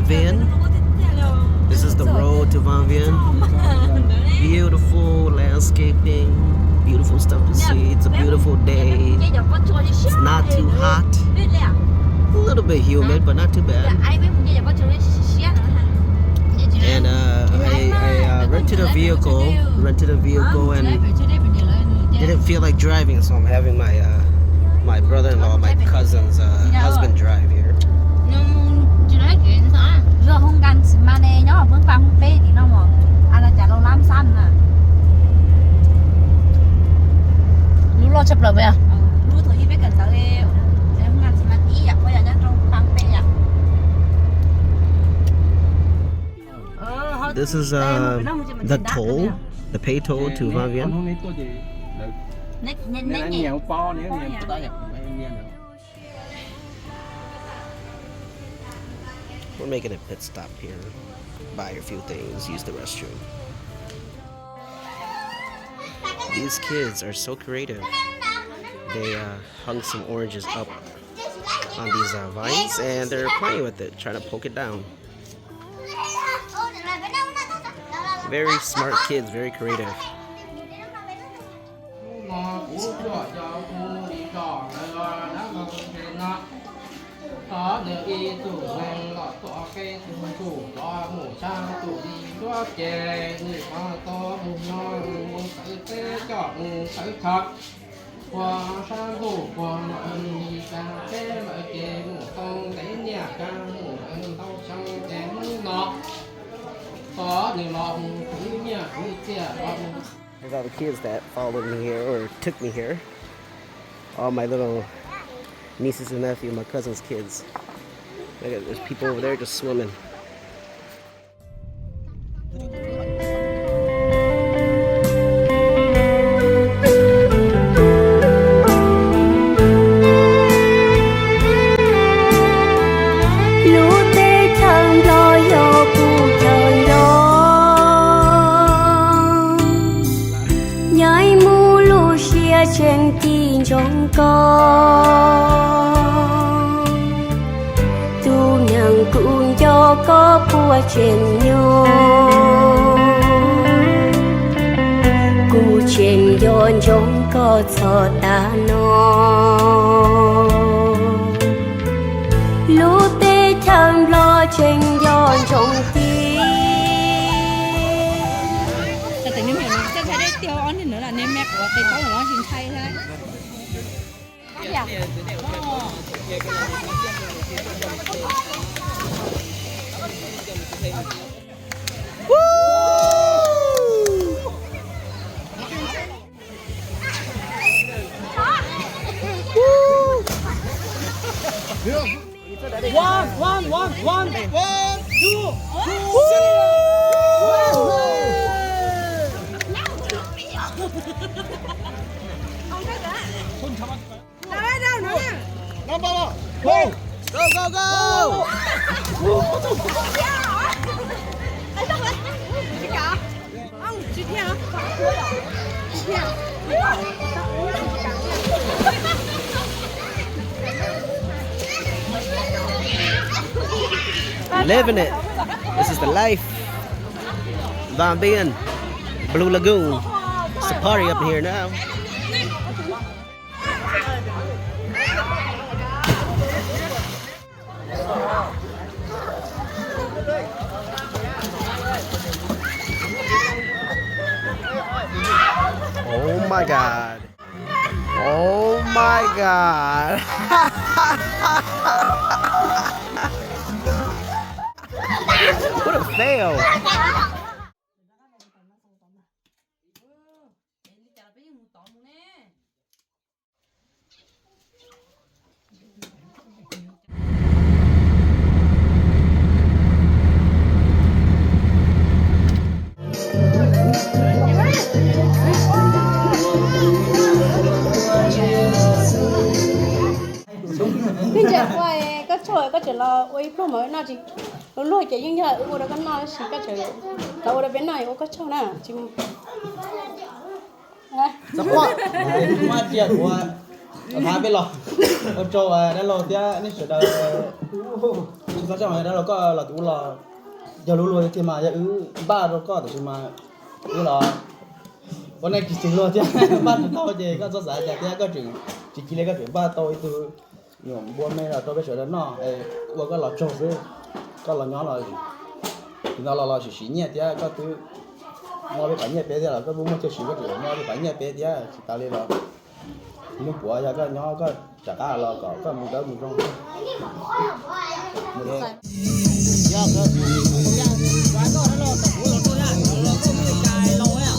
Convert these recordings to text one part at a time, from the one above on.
Vien. This is the road to Van Vien. Beautiful landscaping, beautiful stuff to see. It's a beautiful day. It's not too hot. A little bit humid, but not too bad. And I rented a vehicle and didn't feel like driving, so I'm having my brother-in-law, my cousin's husband drive here. This is the toll, the pay toll to Van Vien. We're making a pit stop here, buy a few things, use the restroom. These kids are so creative. They hung some oranges up on these vines and they're playing with it, trying to poke it down. Very smart kids, very creative. There's all the kids that followed me here or took me here. All my little nieces and nephews, my cousin's kids. Look at, there's people over there just swimming. trên tin trong con tu nhang cũng cho có bùa trên nhau cụ trên yon trong có cho ta nó lũ tê tham lo trên yon trong tin thì có nó hình thay thế. One, two, Go, go, go! Living it. This is the life. Van Vien, Blue Lagoon. It's a party up here now. Oh my God. Oh my God. What a fail. Bây giờ quay các trời các trời là ôi pro mới nào chị lôi cái những cái ôi đó cái nào xí các trời tao ở bên này ôi các trời nè chị Sắp quá. Qua chuyện của Thả bên lò ở chỗ đây lò tia nên sửa đời chúng ta trong này đó là có là tủ lò giờ lúa lúa thì mà giờ ba rồi có thì mà lòวันนี้กินโลเจ้าบ้านเราเจ้ก็จะสายจากเจ้าก็ถึงจิกิเลก็ถึงบ้านโตอีตัวหนุ่มบัวไม่เราโตไปเฉยแล้วเนาะว่าก็เราโจ้ซื้อก็เราย้อนเราถึงเราสีเนี่ยเจ้าก็ตัวงอไปฝันเนี่ยเป๊ะเจ้าก็บุ้มจะสีก็ถึงงอไปฝันเนี่ยเป๊ะเจ้าสิตาเลยเราลูกผัวเจ้าก็ย้อนก็จัดตาเราก็มุดเด้อมุดตรงมุดเลยยากครับวันก็เราตกหัวเราตัวนั้นเราก็ไม่กายเราอ่ะ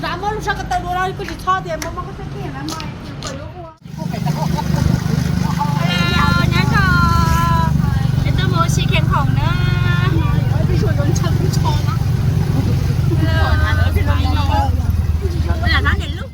Dám lúc sao cái tàu đồ đó cứ chỉ cho tiền mà có cái tiền là mày phải lúc mua. Nhớ cho để tôi mua xì khen phòng nữa. Bây giờ đón chân cho nó. Bây giờ nó đến lúc.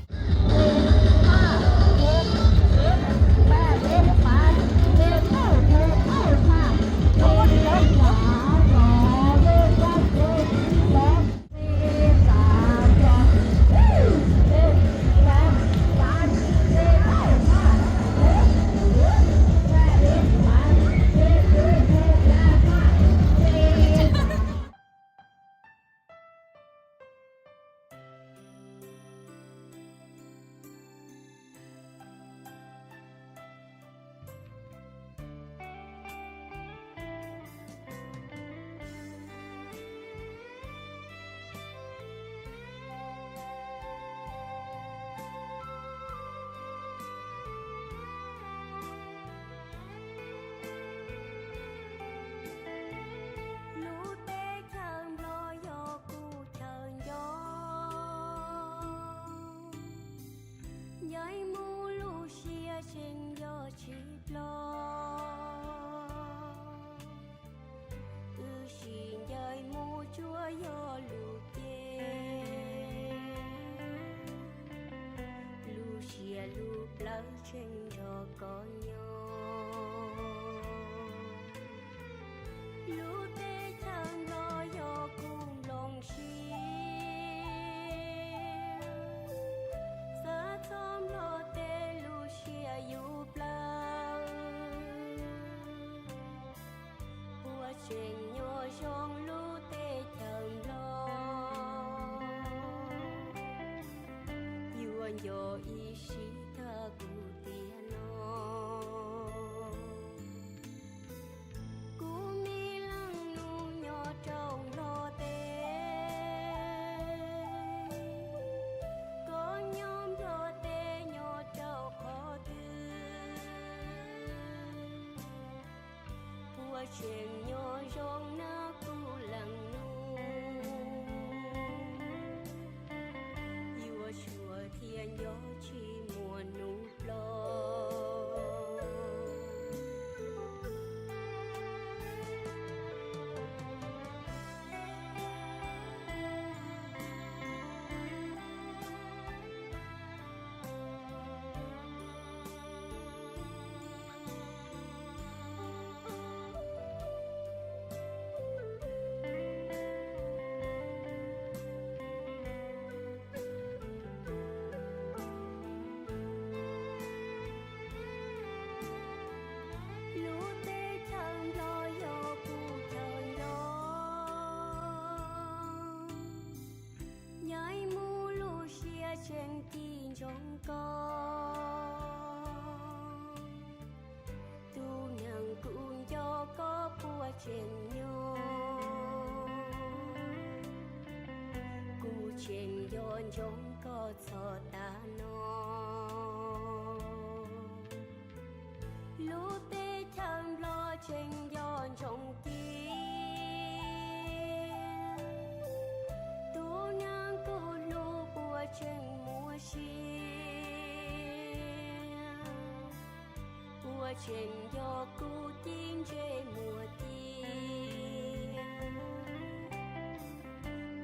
trên cho có nhau lũ tê thang lo yo cùng lòng chi sa thom lo tê lũ chia yu blau bùa chuyện nhỏ trong lũ tê thang lo yu anh yo y shi ta cu tia no cu mi lăng nu nhỏ trong lo tê bùa chuyện nhỏ rong na cu lăng nu yêu chùa thiên gió chi mùa nụ lo trên tin trong con tu nàng cũng cho có bùa trên nhau cụ trên yon trong có cho ta nó lũ tê thằng lo trên yon trong tin tu nàng cũng lũ bùa trên mùa xia bùa trên gió cụ tin trên mùa tiên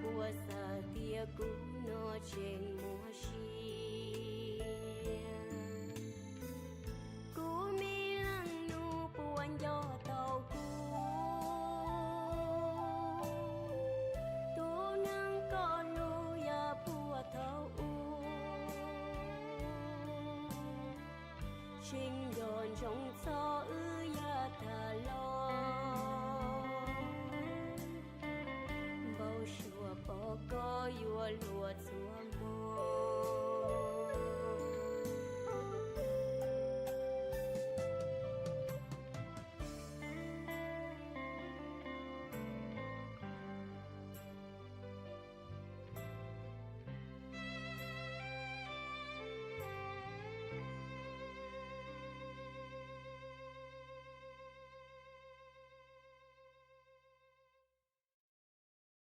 bùa xa tia cũng nó trên mùa xia cụ mi lăng nu buồn gió tàu cụ tu nắng có lu ya bùa thâu trình đồn trong gió ư ya ta lo bầu chùa bỏ có yua lùa xuống